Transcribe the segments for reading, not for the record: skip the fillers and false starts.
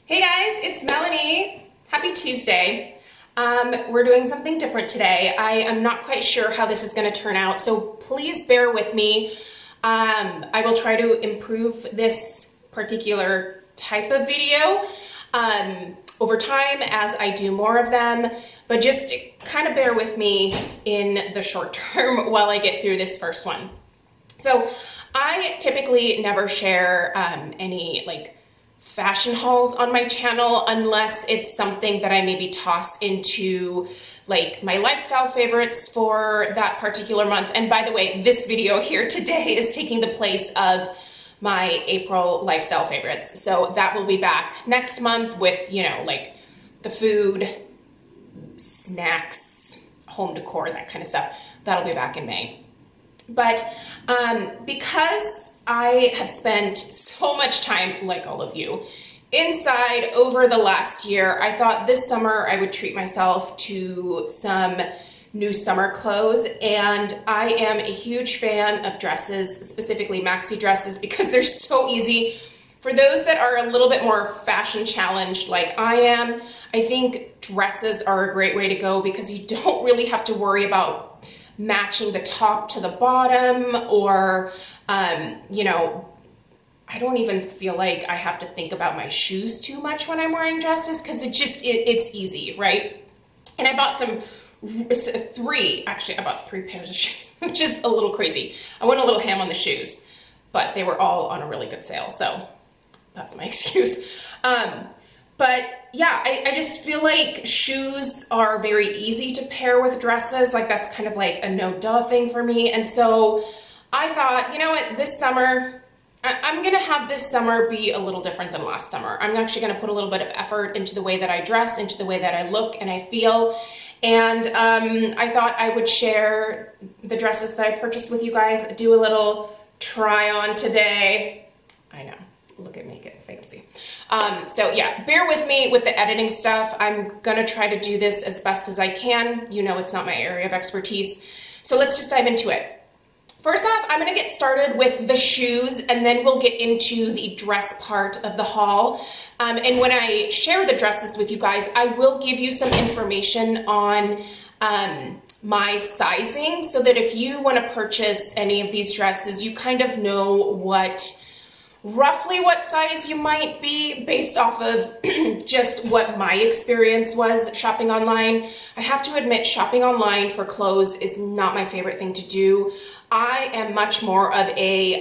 Hey guys, it's Melanie. Happy Tuesday. We're doing something different today. I am not quite sure how this is going to turn out, so please bear with me. I will try to improve this particular type of video over time as I do more of them, but just kind of bear with me in the short term while I get through this first one. So I typically never share any fashion hauls on my channel unless it's something that I maybe toss into my lifestyle favorites for that particular month. And by the way, this video here today is taking the place of my April lifestyle favorites. So that will be back next month with, the food, snacks, home decor, that kind of stuff. That'll be back in May. But because I have spent so much time, like all of you, inside over the last year, I thought this summer I would treat myself to some new summer clothes. And I am a huge fan of dresses, specifically maxi dresses, because they're so easy. For those that are a little bit more fashion challenged like I am, I think dresses are a great way to go because you don't really have to worry about matching the top to the bottom, or, I don't even feel like I have to think about my shoes too much when I'm wearing dresses because it's easy, right? And I bought I bought three pairs of shoes, which is a little crazy. I went a little ham on the shoes, but they were all on a really good sale, so that's my excuse. But yeah, I just feel like shoes are very easy to pair with dresses. That's kind of like a no-duh thing for me. And so I thought, you know what, this summer, I'm gonna have this summer be a little different than last summer. I'm actually gonna put a little bit of effort into the way that I dress, into the way that I look and I feel. And I thought I would share the dresses that I purchased with you guys, do a little try on today. I know. Look at me getting fancy. So yeah, bear with me with the editing stuff. I'm gonna try to do this as best as I can. You know, it's not my area of expertise. So let's just dive into it. First off, I'm gonna get started with the shoes and then we'll get into the dress part of the haul. And when I share the dresses with you guys, I will give you some information on my sizing so that if you wanna purchase any of these dresses, you kind of know roughly what size you might be based off of just what my experience was shopping online. I have to admit, shopping online for clothes is not my favorite thing to do. I am much more of a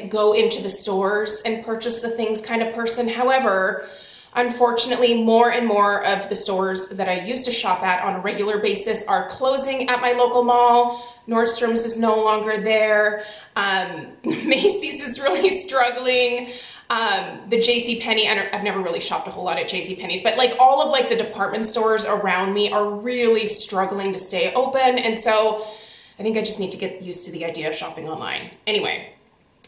go into the stores and purchase the things kind of person. However, unfortunately, more and more of the stores that I used to shop at on a regular basis are closing at my local mall. Nordstrom's is no longer there. Macy's is really struggling. The JCPenney, I've never really shopped a whole lot at JCPenney's, but all of the department stores around me are really struggling to stay open. And so I think I just need to get used to the idea of shopping online. Anyway,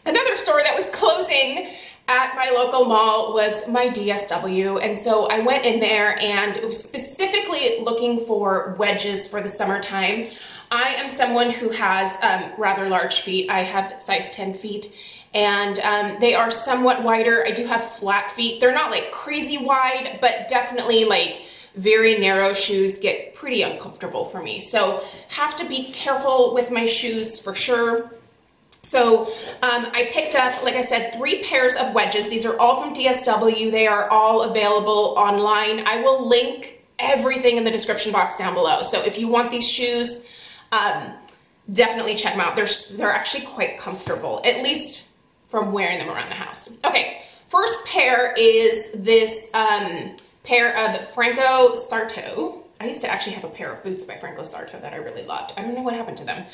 another store that was closing at my local mall was my DSW. And so I went in there and was specifically looking for wedges for the summertime. I am someone who has rather large feet. I have size 10 feet and they are somewhat wider. I do have flat feet. They're not crazy wide, but definitely very narrow shoes get pretty uncomfortable for me. So have to be careful with my shoes for sure. So I picked up, like I said, 3 pairs of wedges. These are all from DSW. They are all available online. I will link everything in the description box down below. So if you want these shoes, definitely check them out. They're actually quite comfortable, at least from wearing them around the house. Okay, first pair is this pair of Franco Sarto. I used to actually have a pair of boots by Franco Sarto that I really loved. I don't know what happened to them.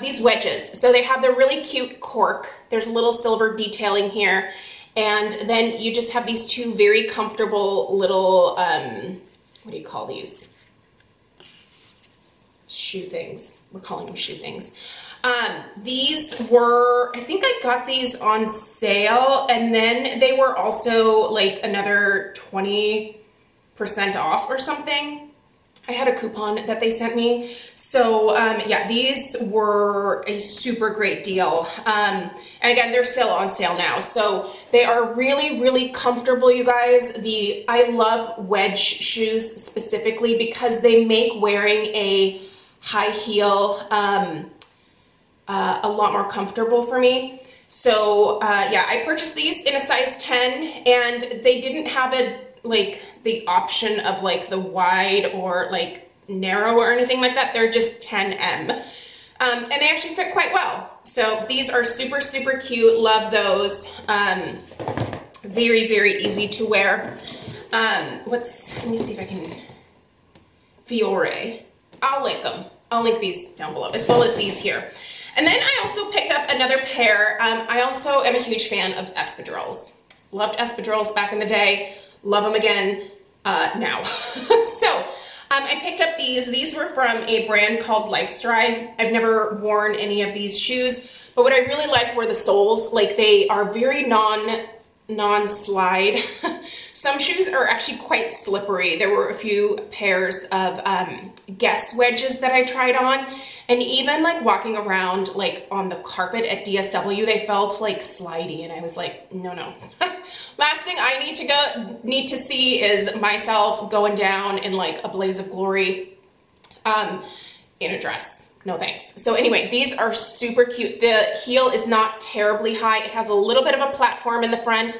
These wedges. So they have the really cute cork. There's a little silver detailing here. And then you just have these 2 very comfortable little, what do you call these? Shoe things. We're calling them shoe things. These were, I think I got these on sale, and then they were also another 20% off or something. I had a coupon that they sent me. So yeah, these were a super great deal. And again, they're still on sale now. So they are really, really comfortable, you guys. I love wedge shoes specifically because they make wearing a high heel a lot more comfortable for me. So yeah, I purchased these in a size 10 and they didn't have the option of like the wide or like narrow or anything like that. They're just 10M. And they actually fit quite well. So these are super, super cute. Love those. Very, very easy to wear. Let me see if I can, Fiore. I'll link them. I'll link these down below, as well as these here. And then I also picked up another pair. I also am a huge fan of espadrilles. Loved espadrilles back in the day. Love them again now. So I picked up these. These were from a brand called Lifestride. I've never worn any of these shoes, but what I really liked were the soles. Like they are very non-slide. Some shoes are actually quite slippery. There were a few pairs of Guess wedges that I tried on, and even like walking around like on the carpet at DSW, they felt like slidey, and I was like, no. Last thing I need to see is myself going down in like a blaze of glory in a dress. No thanks. So anyway, these are super cute. The heel is not terribly high. It has a little bit of a platform in the front.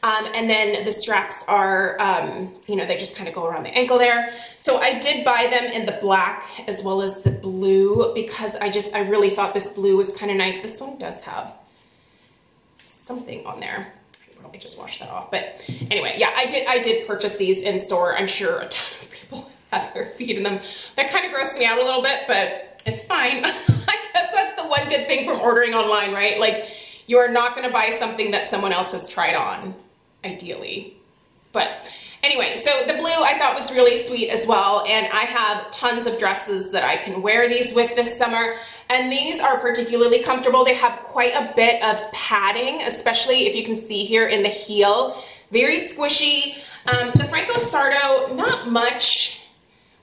And then the straps are, you know, they just kind of go around the ankle there. So I did buy them in the black as well as the blue because I really thought this blue was kind of nice. This one does have something on there. I can probably just wash that off. But anyway, yeah, I did purchase these in store. I'm sure a ton of people have their feet in them. That kind of grossed me out a little bit, but it's fine. I guess that's the one good thing from ordering online, right? Like, you are not going to buy something that someone else has tried on, ideally. But anyway, so the blue I thought was really sweet as well, and I have tons of dresses that I can wear these with this summer, and these are particularly comfortable. They have quite a bit of padding, especially if you can see here in the heel. Very squishy. The Franco Sarto, not much.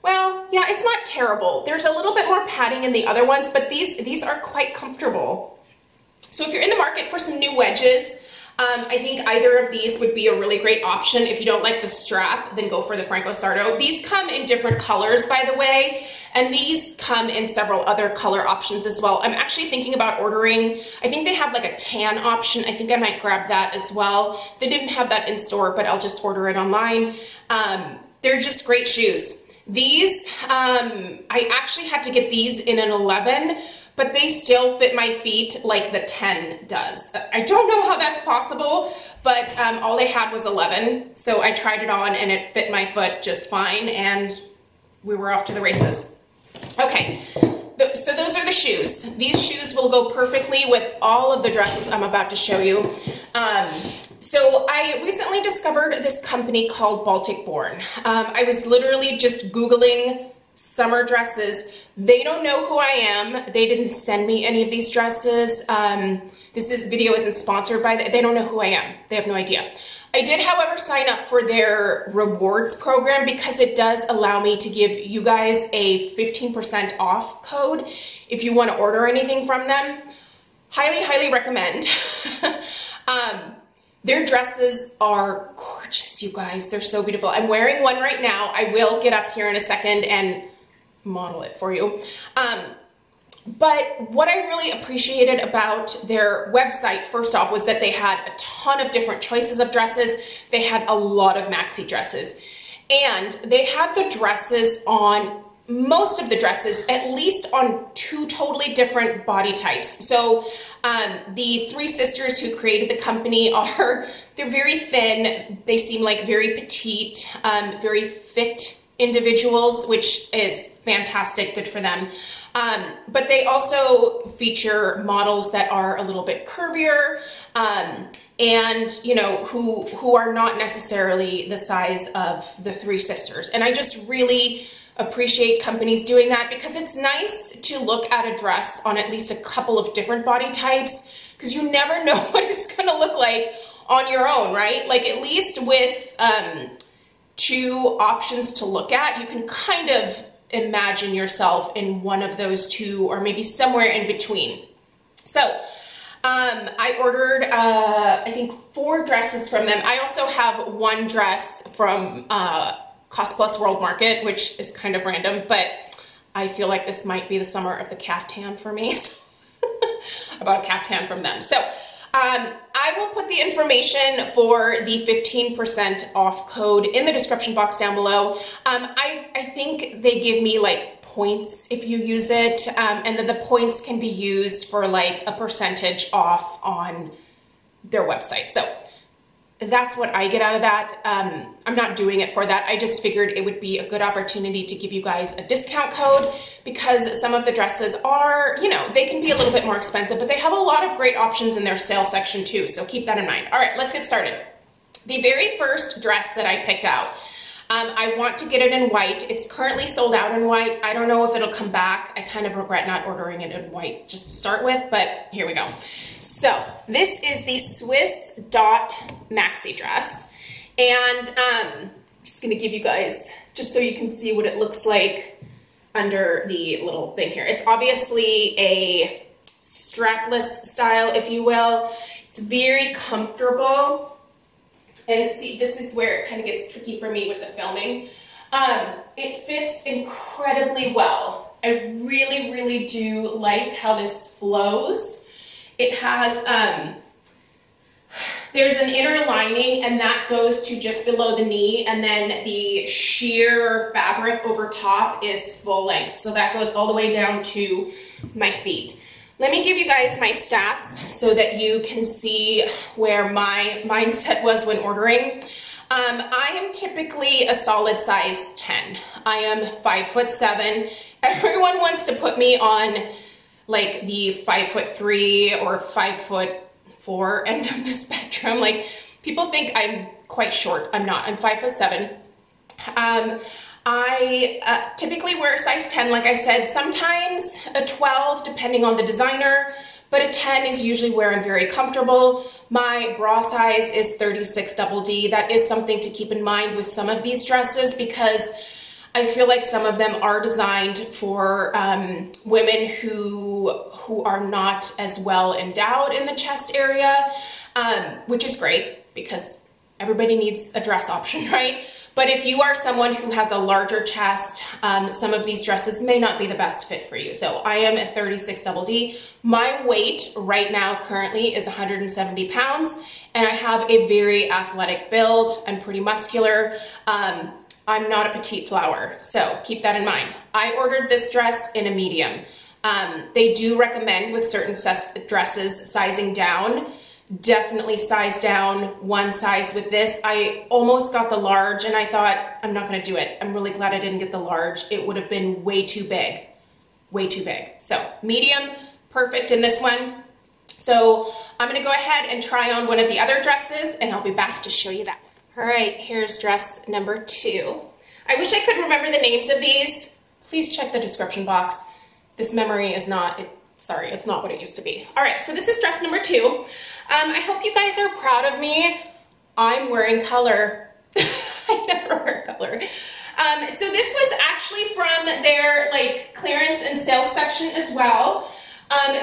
Well, yeah, it's not terrible. There's a little bit more padding in the other ones, but these are quite comfortable. So if you're in the market for some new wedges, I think either of these would be a really great option. If you don't like the strap, then go for the Franco Sarto. These come in different colors, by the way, and these come in several other color options as well. I'm actually thinking about ordering, I think they have like a tan option. I think I might grab that as well. They didn't have that in store, but I'll just order it online. They're just great shoes. These, I actually had to get these in an 11, but they still fit my feet like the 10 does. I don't know how that's possible, but all they had was 11. So I tried it on and it fit my foot just fine, and we were off to the races. Okay, so those are the shoes. These shoes will go perfectly with all of the dresses I'm about to show you. So I recently discovered this company called Baltic Born. I was literally just Googling summer dresses. They don't know who I am. They didn't send me any of these dresses. This video isn't sponsored by them. They don't know who I am. They have no idea. I did, however, sign up for their rewards program because it does allow me to give you guys a 15% off code if you want to order anything from them. Highly, highly recommend. Their dresses are gorgeous, you guys. They're so beautiful. I'm wearing one right now. I will get up here in a second and model it for you. But what I really appreciated about their website, first off, was that they had a ton of different choices of dresses. They had a lot of maxi dresses. And they had the dresses on, most of the dresses, at least on 2 totally different body types. So the 3 sisters who created the company they're very thin. They seem like very petite, very fit individuals, which is fantastic, good for them. But they also feature models that are a little bit curvier, and you know, who are not necessarily the size of the 3 sisters. And I just really appreciate companies doing that because it's nice to look at a dress on at least a couple of different body types, because you never know what it's gonna look like on your own, right? Like, at least with two options to look at. You can kind of imagine yourself in one of those two or maybe somewhere in between. So I ordered, I think 4 dresses from them. I also have 1 dress from Cost Plus World Market, which is kind of random, but I feel like this might be the summer of the caftan for me. So I bought a caftan from them. So I will put the information for the 15% off code in the description box down below. I think they give me like points if you use it, and then the points can be used for like a percentage off on their website. So that's what I get out of that. I'm not doing it for that. I just figured it would be a good opportunity to give you guys a discount code, because some of the dresses are, you know, they can be a little bit more expensive, but they have a lot of great options in their sale section too. So keep that in mind. All right, let's get started. The very first dress that I picked out, I want to get it in white. It's currently sold out in white. I don't know if it'll come back. I kind of regret not ordering it in white just to start with, but here we go. So this is the Swiss dot maxi dress. And I'm just gonna give you guys, just so you can see what it looks like under the little thing here. It's obviously a strapless style, if you will. It's very comfortable. And see, this is where it kind of gets tricky for me with the filming. It fits incredibly well. I really, really do like how this flows. It has, there's an inner lining, and that goes to just below the knee, and then the sheer fabric over top is full length. So that goes all the way down to my feet. Let me give you guys my stats so that you can see where my mindset was when ordering. I am typically a solid size 10. I am 5'7". Everyone wants to put me on like the 5'3" or 5'4" end of the spectrum. Like, people think I'm quite short. I'm not. I'm 5'7". I typically wear a size 10, like I said, sometimes a 12 depending on the designer, but a 10 is usually where I'm very comfortable. My bra size is 36 double D. That is something to keep in mind with some of these dresses, because I feel like some of them are designed for women who are not as well endowed in the chest area, which is great because everybody needs a dress option, right? But if you are someone who has a larger chest, some of these dresses may not be the best fit for you. So I am a 36 double D. My weight right now currently is 170 pounds, and I have a very athletic build. I'm pretty muscular. I'm not a petite flower, so keep that in mind. I ordered this dress in a medium. They do recommend with certain dresses sizing down. Definitely size down 1 size with this. I almost got the large, and I thought, I'm not gonna do it. I'm really glad I didn't get the large. It would have been way too big, way too big. So medium, perfect in this one. So I'm gonna go ahead and try on one of the other dresses, and I'll be back to show you that one. All right, here's dress number 2. I wish I could remember the names of these. Please check the description box. This memory is not, sorry, it's not what it used to be. All right, so this is dress number 2. I hope you guys are proud of me. I'm wearing color. I never wear color. So this was actually from their like clearance and sales section as well.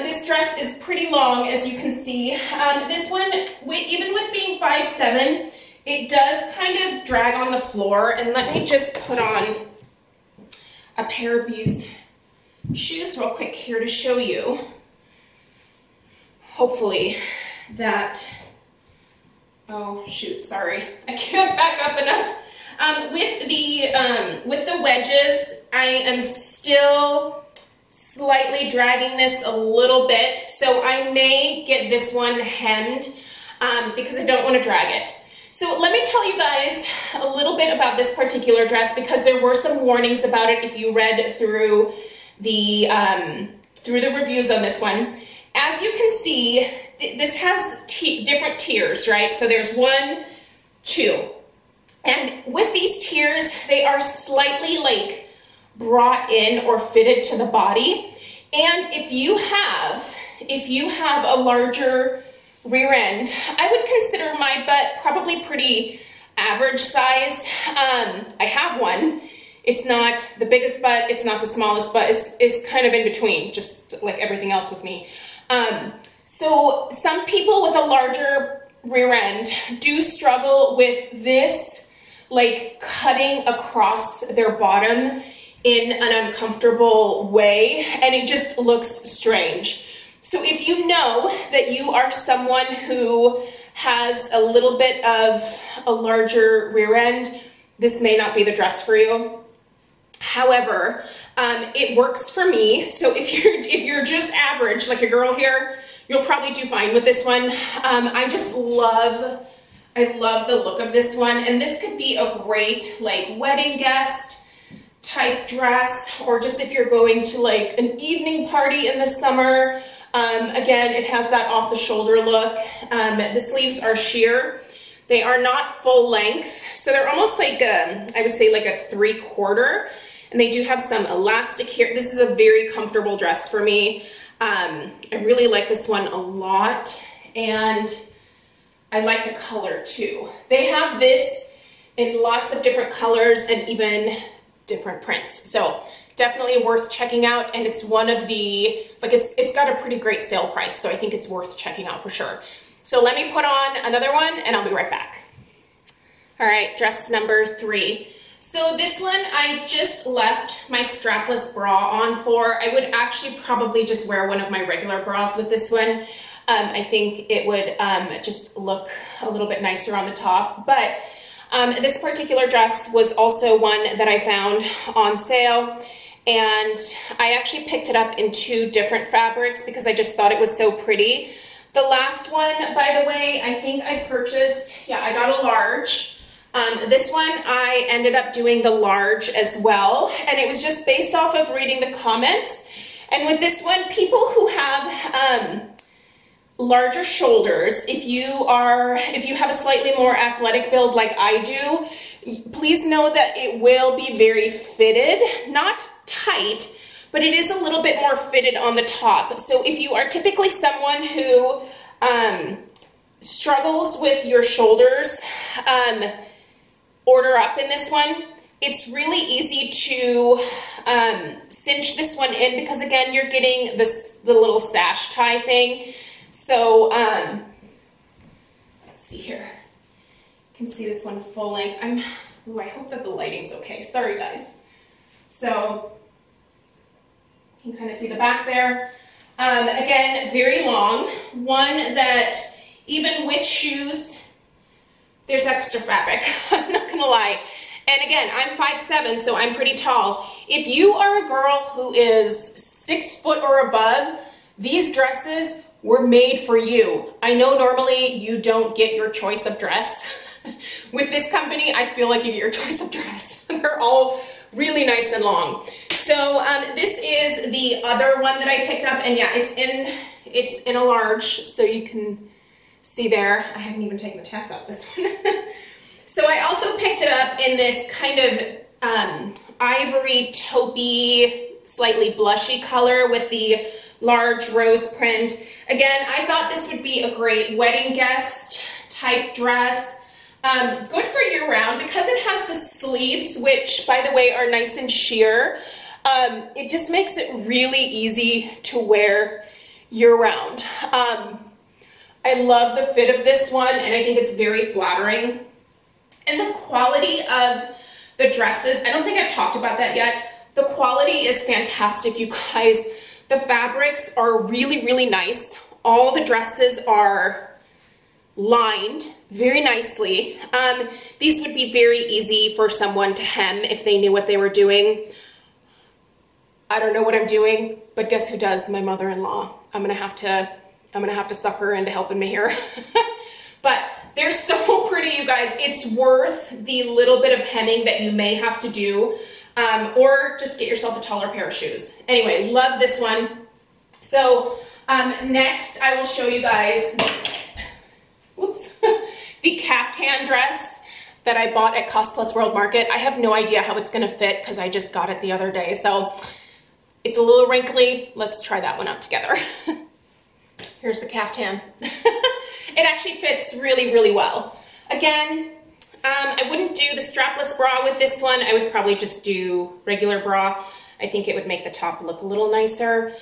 This dress is pretty long, as you can see. This one, even with being 5'7", it does kind of drag on the floor. And let me just put on a pair of these shoes real quick here to show you. Hopefully that, oh shoot, sorry, I can't back up enough. With the wedges, I am still slightly dragging this a little bit, so I may get this one hemmed because I don't want to drag it. So let me tell you guys a little bit about this particular dress, because there were some warnings about it if you read through the reviews on this one. As you can see, this has different tiers, right? So there's 1, 2. And with these tiers, they are slightly like brought in or fitted to the body. And if you have a larger rear end, I would consider my butt probably pretty average sized. I have one. It's not the biggest butt, it's not the smallest butt, it's kind of in between, just like everything else with me. So some people with a larger rear end do struggle with this, like cutting across their bottom in an uncomfortable way, and it just looks strange. So if you know that you are someone who has a little bit of a larger rear end, this may not be the dress for you. However, it works for me. So if you're just average, like a girl here, you'll probably do fine with this one. I love the look of this one, and this could be a great like wedding guest type dress, or just if you're going to like an evening party in the summer. Again, it has that off the shoulder look. The sleeves are sheer. They are not full length, so they're almost like I would say like a 3/4, and they do have some elastic here. This is a very comfortable dress for me. I really like this one a lot, and I like the color too. They have this in lots of different colors and even different prints, so definitely worth checking out. And it's one of the, like it's got a pretty great sale price, so I think it's worth checking out for sure. So let me put on another one and I'll be right back. All right, dress number 3. So this one I just left my strapless bra on for. I would actually probably just wear one of my regular bras with this one. I think it would just look a little bit nicer on the top. But this particular dress was also one that I found on sale, and I actually picked it up in 2 different fabrics because I just thought it was so pretty. The last one, by the way, I think I purchased, yeah, I got a large. This one, I ended up doing the large as well, and it was just based off of reading the comments. And with this one, people who have larger shoulders, if you have a slightly more athletic build like I do, please know that it will be very fitted, not tight, but it is a little bit more fitted on the top. So if you are typically someone who struggles with your shoulders, order up in this one. It's really easy to cinch this one in because again, you're getting the little sash tie thing. So let's see here. You can see this one full length. I hope that the lighting's okay. Sorry guys. So you can kind of see the back there. Again, very long. One that even with shoes, there's extra fabric. I'm not gonna lie. And again, I'm 5'7", so I'm pretty tall. If you are a girl who is 6 foot or above, these dresses were made for you. I know normally you don't get your choice of dress. With this company, I feel like you get your choice of dress. They're all really nice and long. So this is the other one that I picked up, and yeah, it's in a large, so you can see there. I haven't even taken the tags off this one. So I also picked it up in this kind of ivory taupey, slightly blushy color with the large rose print. Again, I thought this would be a great wedding guest type dress. Good for year round because it has the sleeves, which by the way are nice and sheer. It just makes it really easy to wear year round. I love the fit of this one, and I think it's very flattering. And the quality of the dresses, I don't think I've talked about that yet. The quality is fantastic, you guys. The fabrics are really, really nice. All the dresses are lined very nicely. These would be very easy for someone to hem if they knew what they were doing. I don't know what I'm doing, but guess who does? My mother-in-law. I'm gonna have to suck her into helping me here. But they're so pretty, you guys. It's worth the little bit of hemming that you may have to do, or just get yourself a taller pair of shoes. Anyway, love this one. So next I will show you guys, whoops, the Caftan dress that I bought at Cost Plus World Market. I have no idea how it's gonna fit because I just got it the other day. So it's a little wrinkly. Let's try that one out together. Here's the caftan. It actually fits really, really well. Again, do the strapless bra with this one. I would probably just do regular bra. I think it would make the top look a little nicer.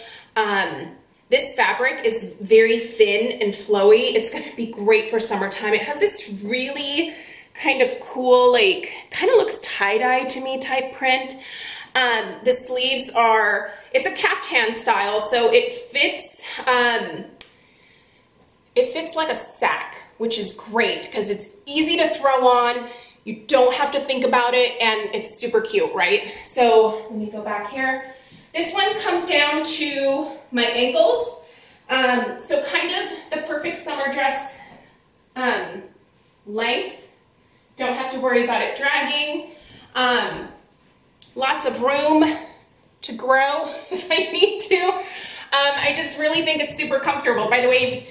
This fabric is very thin and flowy. It's gonna be great for summertime. It has this really kind of cool, like, kind of looks tie-dye to me type print. The sleeves are, it's a caftan style, so it fits like a sack, which is great because it's easy to throw on. You don't have to think about it, and it's super cute, right? So let me go back here. This one comes down to my ankles. So kind of the perfect summer dress length. Don't have to worry about it dragging. Lots of room to grow if I need to. I just really think it's super comfortable. By the way,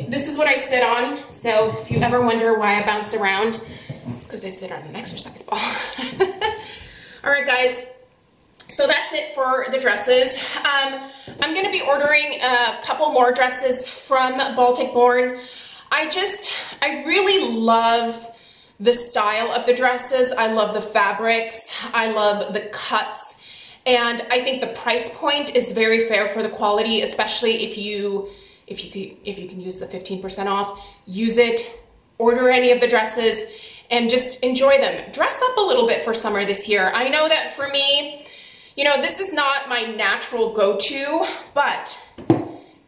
this is what I sit on. So if you ever wonder why I bounce around, it's because I sit on an exercise ball. All right, guys. So that's it for the dresses. I'm going to be ordering a couple more dresses from Baltic Born. I really love the style of the dresses. I love the fabrics. I love the cuts. And I think the price point is very fair for the quality, especially if you can use the 15% off. Use it, order any of the dresses, and just enjoy them. Dress up a little bit for summer this year. I know that for me, you know, this is not my natural go-to, but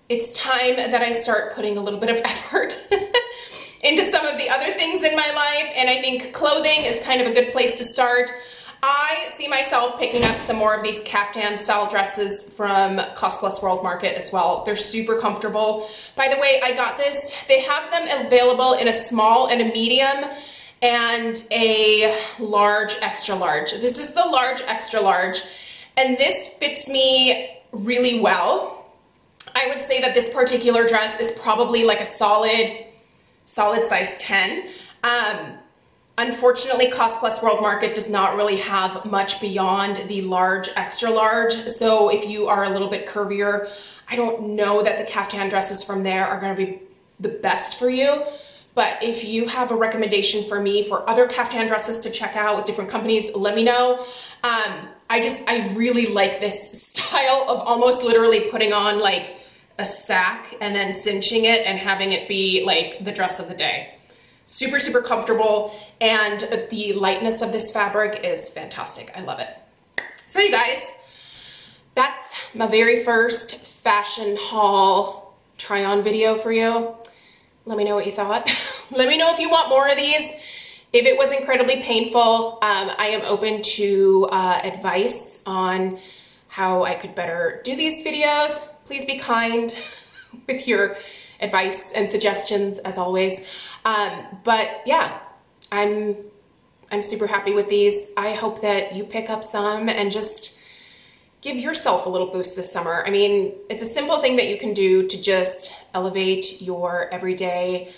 it's time that I start putting a little bit of effort into some of the other things in my life, and I think clothing is kind of a good place to start. I see myself picking up some more of these caftan style dresses from Cost Plus World Market as well. They're super comfortable. By the way, I got this. They have them available in a small and a medium and a large, extra large. This is the large, extra large, and this fits me really well. I would say that this particular dress is probably like a solid size 10. Unfortunately, Cost Plus World Market does not really have much beyond the large, extra large. So if you are a little bit curvier, I don't know that the caftan dresses from there are going to be the best for you. But if you have a recommendation for me for other caftan dresses to check out with different companies, let me know. I really like this style of almost literally putting on like a sack and then cinching it and having it be like the dress of the day. Super, super comfortable, and the lightness of this fabric is fantastic. I love it. So you guys, that's my very first fashion haul try-on video for you. Let me know what you thought. Let me know if you want more of these. If it was incredibly painful, I am open to advice on how I could better do these videos. Please be kind with your advice and suggestions as always. But yeah, I'm super happy with these. I hope that you pick up some and just give yourself a little boost this summer. I mean, it's a simple thing that you can do to just elevate your everyday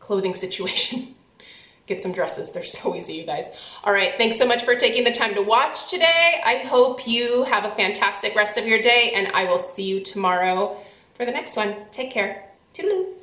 clothing situation. Get some dresses. They're so easy, you guys. All right, thanks so much for taking the time to watch today. I hope you have a fantastic rest of your day, and I will see you tomorrow for the next one. Take care. Toodaloo.